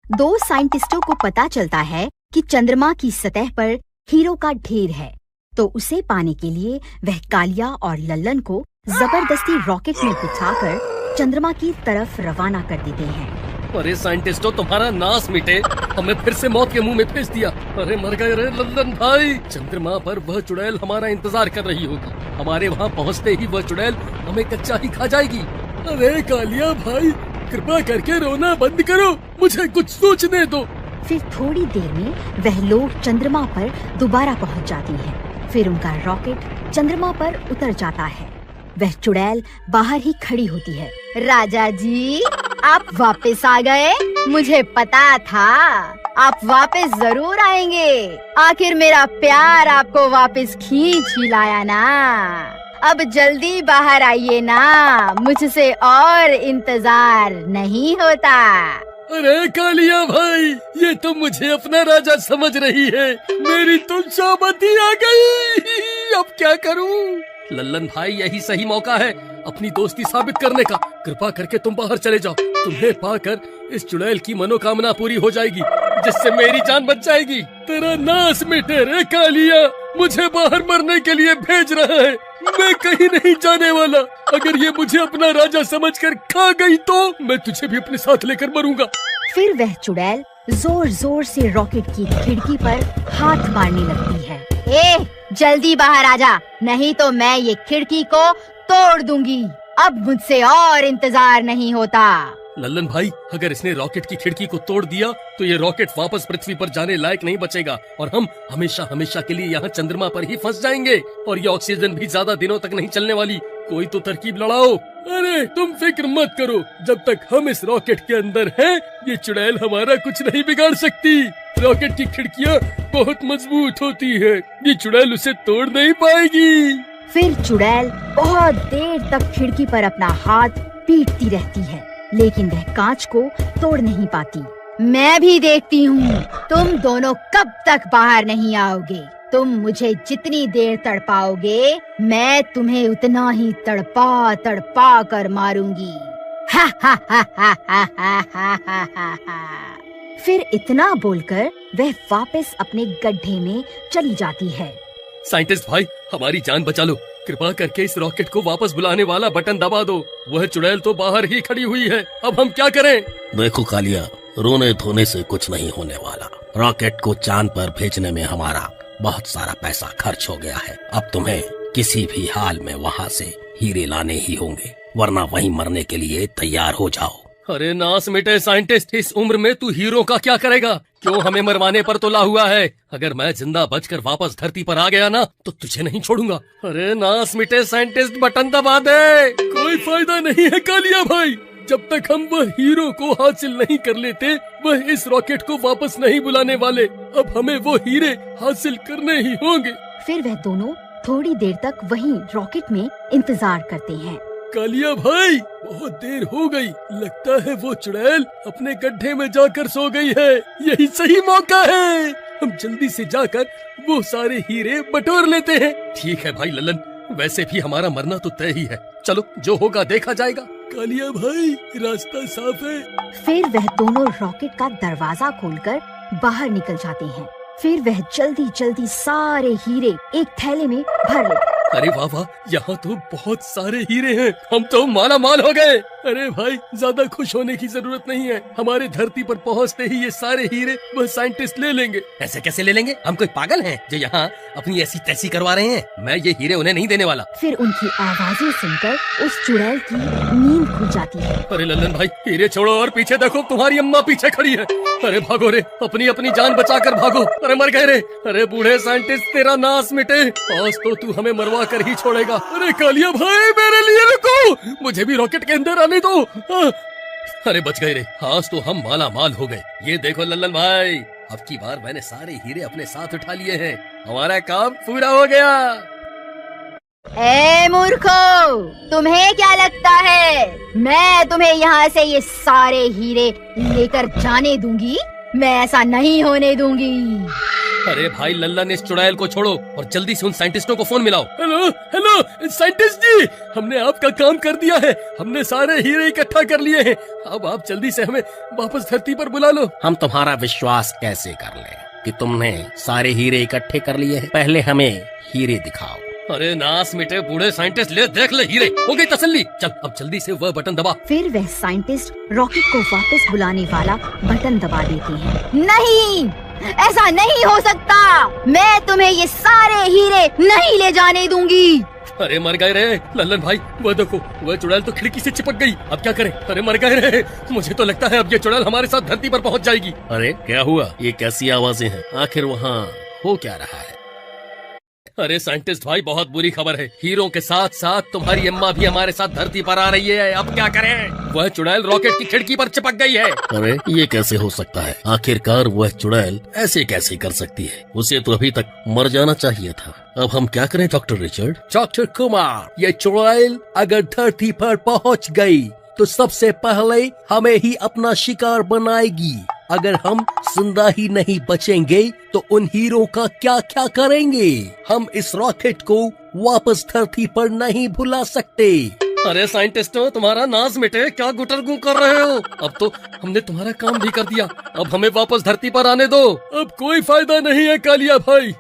दो साइंटिस्टों को पता चलता है कि चंद्रमा की सतह पर हीरो का ढेर है, तो उसे पाने के लिए वह कालिया और लल्लन को जबरदस्ती रॉकेट में बिठाकर चंद्रमा की तरफ रवाना कर देते हैं। अरे साइंटिस्टों, तुम्हारा नाश मिटे, हमें फिर से मौत के मुंह में भेज दिया। अरे मर गए रे लल्लन भाई। चंद्रमा पर वह चुड़ैल हमारा इंतजार कर रही होगी। हमारे वहाँ पहुँचते ही वह चुड़ैल हमें कच्चा ही खा जाएगी। अरे कालिया भाई, कृपा करके रोना बंद करो, मुझे कुछ सोचने दो। फिर थोड़ी देर में वह लोग चंद्रमा पर दोबारा पहुंच जाती हैं। फिर उनका रॉकेट चंद्रमा पर उतर जाता है। वह चुड़ैल बाहर ही खड़ी होती है। राजा जी, आप वापस आ गए। मुझे पता था आप वापस जरूर आएंगे। आखिर मेरा प्यार आपको वापस खींच ही लाया ना। अब जल्दी बाहर आइए ना, मुझसे और इंतजार नहीं होता। अरे कालिया भाई, ये तो मुझे अपना राजा समझ रही है। मेरी तो शामती आ गई, अब क्या करूं? लल्लन भाई, यही सही मौका है अपनी दोस्ती साबित करने का। कृपा करके तुम बाहर चले जाओ। तुम्हें पाकर इस चुड़ैल की मनोकामना पूरी हो जाएगी, जिससे मेरी जान बच जाएगी। तेरा नाश मिटे रे कालिया, मुझे बाहर मरने के लिए भेज रहा है। मैं कहीं नहीं जाने वाला। अगर ये मुझे अपना राजा समझकर खा गई तो मैं तुझे भी अपने साथ लेकर मरूंगा। फिर वह चुड़ैल जोर जोर से रॉकेट की खिड़की पर हाथ मारने लगती है। जल्दी बाहर आजा, नहीं तो मैं ये खिड़की को तोड़ दूंगी। अब मुझसे और इंतजार नहीं होता। लल्लन भाई, अगर इसने रॉकेट की खिड़की को तोड़ दिया तो ये रॉकेट वापस पृथ्वी पर जाने लायक नहीं बचेगा और हम हमेशा हमेशा के लिए यहाँ चंद्रमा पर ही फंस जाएंगे। और ये ऑक्सीजन भी ज्यादा दिनों तक नहीं चलने वाली। कोई तो तरकीब लड़ाओ। अरे तुम फिक्र मत करो, जब तक हम इस रॉकेट के अंदर हैं, ये चुड़ैल हमारा कुछ नहीं बिगाड़ सकती। रॉकेट की खिड़कियाँ बहुत मजबूत होती है, ये चुड़ैल उसे तोड़ नहीं पाएगी। फिर चुड़ैल बहुत देर तक खिड़की पर अपना हाथ पीटती रहती है, लेकिन वह कांच को तोड़ नहीं पाती। मैं भी देखती हूँ तुम दोनों कब तक बाहर नहीं आओगे। तुम मुझे जितनी देर तड़पाओगे, मैं तुम्हें उतना ही तड़पा तड़पा कर मारूंगी। हा हा हा हा हा हा हा हा हा। फिर इतना बोलकर वह वापस अपने गड्ढे में चली जाती है। साइंटिस्ट भाई, हमारी जान बचा लो। कृपा करके इस रॉकेट को वापस बुलाने वाला बटन दबा दो। वह चुड़ैल तो बाहर ही खड़ी हुई है, अब हम क्या करें? देखो कालिया, रोने धोने से कुछ नहीं होने वाला। रॉकेट को चांद पर भेजने में हमारा बहुत सारा पैसा खर्च हो गया है। अब तुम्हें किसी भी हाल में वहाँ से हीरे लाने ही होंगे, वरना वहीं मरने के लिए तैयार हो जाओ। अरे नाश मिटे साइंटिस्ट, इस उम्र में तू हीरो का क्या करेगा? क्यों हमें मरवाने पर तुला हुआ है? अगर मैं जिंदा बचकर वापस धरती पर आ गया ना, तो तुझे नहीं छोड़ूंगा। अरे नाश मिटे साइंटिस्ट, बटन दबा दे। कोई फायदा नहीं है कालिया भाई, जब तक हम वह हीरो को हासिल नहीं कर लेते, वह इस रॉकेट को वापस नहीं बुलाने वाले। अब हमें वो हीरे हासिल करने ही होंगे। फिर वह दोनों थोड़ी देर तक वहीं रॉकेट में इंतजार करते हैं। कालिया भाई, बहुत देर हो गई, लगता है वो चुड़ैल अपने गड्ढे में जाकर सो गई है। यही सही मौका है, हम जल्दी से जाकर वो सारे हीरे बटोर लेते हैं। ठीक है भाई लल्लन, वैसे भी हमारा मरना तो तय ही है। चलो, जो होगा देखा जाएगा। कालिया भाई, रास्ता साफ है। फिर वह दोनों रॉकेट का दरवाजा खोलकर बाहर निकल जाते हैं। फिर वह जल्दी जल्दी सारे हीरे एक थैले में भर लेते। अरे वाह वाह, यहाँ तो बहुत सारे हीरे हैं, हम तो माला माल हो गए। अरे भाई, ज्यादा खुश होने की जरूरत नहीं है। हमारे धरती पर पहुँचते ही ये सारे हीरे वह साइंटिस्ट ले लेंगे। ऐसे कैसे ले लेंगे? हम कोई पागल हैं जो यहाँ अपनी ऐसी तैसी करवा रहे हैं? मैं ये हीरे उन्हें नहीं देने वाला। फिर उनकी आवाजें सुनकर उस चुड़ैल की नींद खुल जाती है। अरे लल्लन भाई, हीरे छोड़ो और पीछे देखो, तुम्हारी अम्मा पीछे खड़ी है। अरे भागो रे, अपनी अपनी जान बचाकर भागो। अरे मर गए रे। अरे बूढ़े साइंटिस्ट, तेरा नाश मिटे, आज तो तू हमें मरवा कर ही छोड़ेगा। अरे कालिया भाई, मेरे लिए रुको, मुझे भी रॉकेट के अंदर आने दो। अरे बच गए रे, आज तो हम माला माल हो गए। ये देखो लल्लन भाई, अब की बार मैंने सारे हीरे अपने साथ उठा लिए हैं, हमारा काम पूरा हो गया। ए मूर्खो, तुम्हें क्या लगता है मैं तुम्हें यहाँ से ये सारे हीरे लेकर जाने दूंगी? मैं ऐसा नहीं होने दूंगी। अरे भाई लल्लन, इस चुड़ैल को छोड़ो और जल्दी से उन साइंटिस्टों को फोन मिलाओ। हेलो हेलो साइंटिस्ट जी, हमने आपका काम कर दिया है। हमने सारे हीरे इकट्ठा कर लिए हैं। अब आप जल्दी से हमें वापस धरती पर बुला लो। हम तुम्हारा विश्वास कैसे कर लें कि तुमने सारे हीरे इकट्ठे कर लिए हैं? पहले हमें हीरे दिखाओ। अरे नास मिटे बूढ़े साइंटिस्ट, ले देख ले हीरे, हो गई तसल्ली। चल अब जल्दी से वह बटन दबा। फिर वह साइंटिस्ट रॉकेट को वापस बुलाने वाला बटन दबा देते हैं। नहीं, ऐसा नहीं हो सकता। मैं तुम्हें ये सारे हीरे नहीं ले जाने दूंगी। अरे मर गए रे लल्लन भाई, वह देखो, वह चुड़ैल तो खिड़की से चिपक गई। अब क्या करें? अरे मर गए रे। मुझे तो लगता है अब ये चुड़ैल हमारे साथ धरती पर पहुंच जाएगी। अरे क्या हुआ? ये कैसी आवाजें हैं? आखिर वहाँ हो क्या रहा है? अरे साइंटिस्ट भाई, बहुत बुरी खबर है। हीरों के साथ साथ तुम्हारी अम्मा भी हमारे साथ धरती पर आ रही है। अब क्या करें? वह चुड़ैल रॉकेट की खिड़की पर चिपक गई है। अरे ये कैसे हो सकता है? आखिरकार वह चुड़ैल ऐसे कैसे कर सकती है? उसे तो अभी तक मर जाना चाहिए था। अब हम क्या करें डॉक्टर रिचर्ड? डॉक्टर कुमार, ये चुड़ैल अगर धरती पर पहुंच गई तो सबसे पहले हमें ही अपना शिकार बनाएगी। अगर हम जिंदा ही नहीं बचेंगे तो उन हीरों का क्या क्या करेंगे? हम इस रॉकेट को वापस धरती पर नहीं भुला सकते। अरे साइंटिस्टों, तुम्हारा नाज मिटे, क्या गुटरगू कर रहे हो? अब तो हमने तुम्हारा काम भी कर दिया। अब हमें वापस धरती पर आने दो। अब कोई फायदा नहीं है कालिया भाई।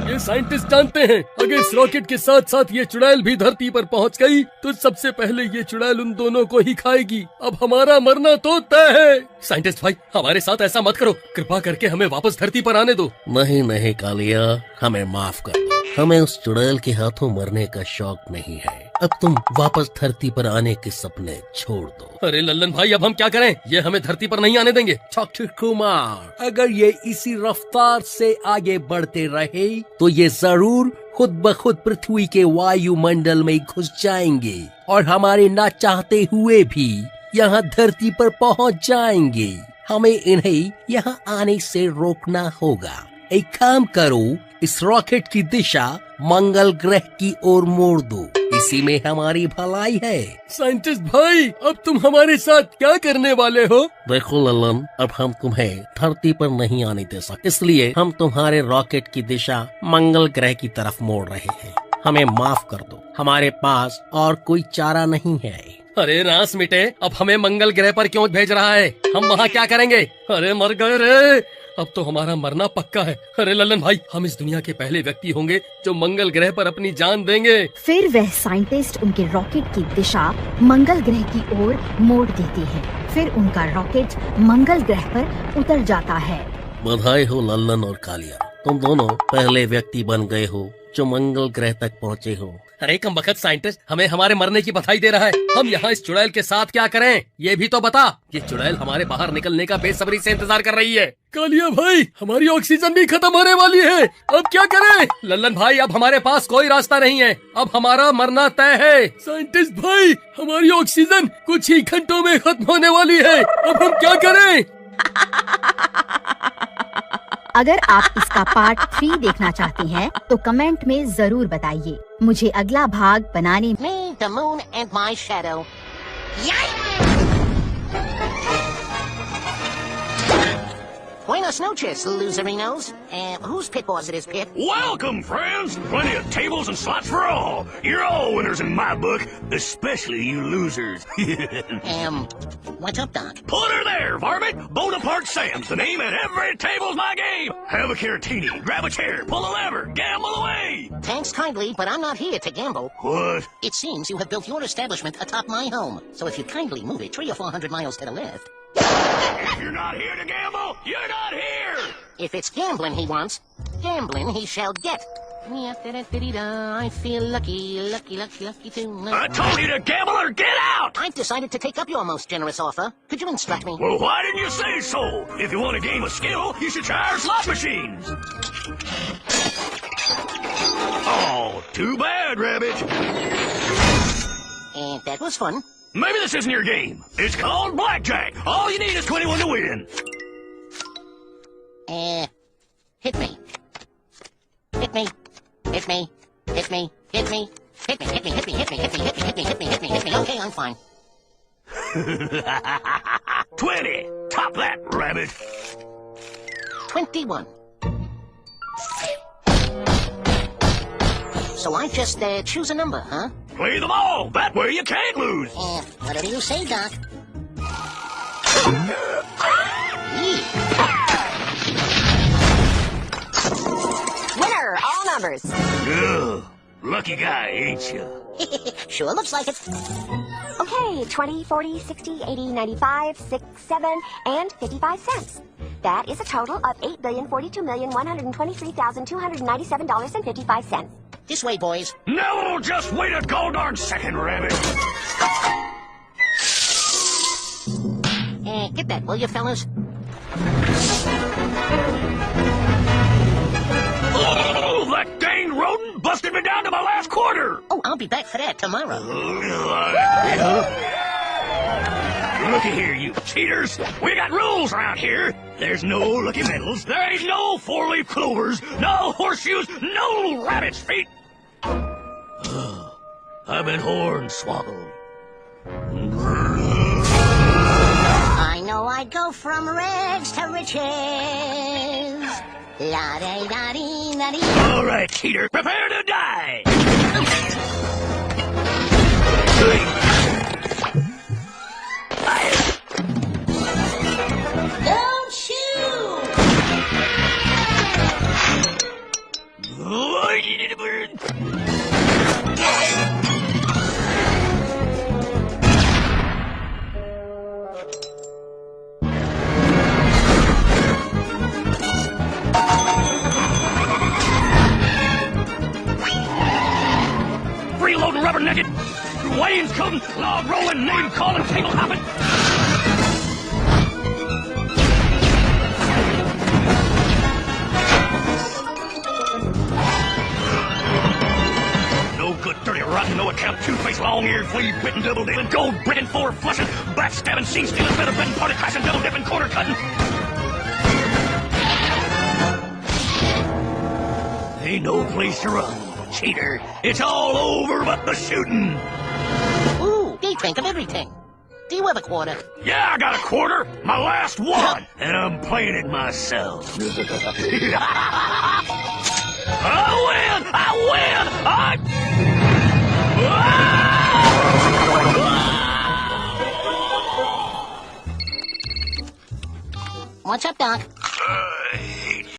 ये साइंटिस्ट जानते हैं अगर इस रॉकेट के साथ साथ ये चुड़ैल भी धरती पर पहुंच गई तो सबसे पहले ये चुड़ैल उन दोनों को ही खाएगी। अब हमारा मरना तो तय है। साइंटिस्ट भाई, हमारे साथ ऐसा मत करो। कृपा करके हमें वापस धरती पर आने दो। नहीं नहीं कालिया, हमें माफ कर दो। हमें उस चुड़ैल के हाथों मरने का शौक नहीं है। अब तुम वापस धरती पर आने के सपने छोड़ दो। अरे लल्लन भाई, अब हम क्या करें? ये हमें धरती पर नहीं आने देंगे। डॉक्टर कुमार, अगर ये इसी रफ्तार से आगे बढ़ते रहे तो ये जरूर खुद ब खुद पृथ्वी के वायुमंडल में घुस जाएंगे और हमारे ना चाहते हुए भी यहाँ धरती पर पहुँच जाएंगे। हमें इन्हें यहाँ आने से रोकना होगा। एक काम करो, इस रॉकेट की दिशा मंगल ग्रह की ओर मोड़ दो। इसी में हमारी भलाई है। साइंटिस्ट भाई, अब तुम हमारे साथ क्या करने वाले हो? देखो लल्लन, अब हम तुम्हें धरती पर नहीं आने दे सकते, इसलिए हम तुम्हारे रॉकेट की दिशा मंगल ग्रह की तरफ मोड़ रहे हैं। हमें माफ कर दो, हमारे पास और कोई चारा नहीं है। अरे नास मिटे, अब हमें मंगल ग्रह पर क्यों भेज रहा है? हम वहाँ क्या करेंगे? अरे मर गए रे। अब तो हमारा मरना पक्का है। अरे लल्लन भाई, हम इस दुनिया के पहले व्यक्ति होंगे जो मंगल ग्रह पर अपनी जान देंगे। फिर वह साइंटिस्ट उनके रॉकेट की दिशा मंगल ग्रह की ओर मोड़ देते हैं। फिर उनका रॉकेट मंगल ग्रह पर उतर जाता है। बधाई हो लल्लन और कालिया, तुम दोनों पहले व्यक्ति बन गए हो जो मंगल ग्रह तक पहुँचे हो। अरे कम बखत साइंटिस्ट, हमें हमारे मरने की बधाई दे रहा है। हम यहाँ इस चुड़ैल के साथ क्या करें, ये भी तो बता। ये चुड़ैल हमारे बाहर निकलने का बेसब्री से इंतजार कर रही है। कालिया भाई, हमारी ऑक्सीजन भी खत्म होने वाली है। अब क्या करें? लल्लन भाई, अब हमारे पास कोई रास्ता नहीं है। अब हमारा मरना तय है। साइंटिस्ट भाई, हमारी ऑक्सीजन कुछ ही घंटों में खत्म होने वाली है। अब हम क्या करें? अगर आप इसका पार्ट 3 देखना चाहते हैं तो कमेंट में जरूर बताइए। मुझे अगला भाग बनाने Me, the moon, and my shadow. Buenos noches, loserinos. Whose pit boss it is, Pip? Welcome, friends! Plenty of tables and slots for all. You're all winners in my book, especially you losers. What's up, Doc? Put her there, varmint! Bonaparte Sam's the name, and every table's my game! Have a caratini, grab a chair, pull a lever, gamble away! Thanks kindly, but I'm not here to gamble. What? It seems you have built your establishment atop my home. So if you kindly move it 300 or 400 miles to the left. If you're not here to gamble, you're not here! If it's gambling he wants, gambling he shall get. I feel lucky, lucky, lucky, lucky tonight. I told you to gamble or get out! I've decided to take up your most generous offer. Could you instruct me? Well, why didn't you say so? If you want a game of skill, you should try our slot machines. Oh, too bad, Rabbit. And that was fun. Maybe this isn't your game. It's called blackjack. All you need is 21 to win. Hit me. Hit me. Hit me. Hit me. Hit me. Hit me. Hit me. Hit me. Hit me. Hit me. Hit me. Hit me. Hit me. Hit me. Hit me. Okay, I'm fine. 20. Top that, Rabbit. 21. So I just choose a number, huh? Play them all. That way you can't lose. Whatever you say, Doc. Winner, all numbers. Ugh, lucky guy, ain't you? Sure looks like it. Okay, 20, 40, 60, 80, 95, 6, 7, and 55 cents. That is a total of $8,042,123,297.55. This way, boys. No, just wait a goddamn second, Rabbit. Get that, will you, fellas? Oh, that dang rodent busted me down to my last quarter. Oh, I'll be back for that tomorrow. Looky here, you cheaters. We got rules around here. There's no lucky medals. There ain't no four-leaf clovers, no horseshoes, no rabbit's feet. I've been hornswoggled. I know I'd go from rags to riches. La-de-da-dee-da-dee. All right, cheater, prepare to die. Don't shoot! Freeloading, rubber-necked, wainscoting, log-rolling, name-calling, table-hopping. No good, dirty, rotten, no-account, two-faced, long-eared, flea-bitten, double-dealing, gold-bricking, four-flushing, backstabbing, scene-stealing, feather-bedding, party-crashing, double-dipping, corner-cutting. Ain't no place to run, cheater. It's all over but the shooting. Ooh, they think of everything. Do you have a quarter? Yeah, I got a quarter. My last one. And I'm playing it myself. I win! I win!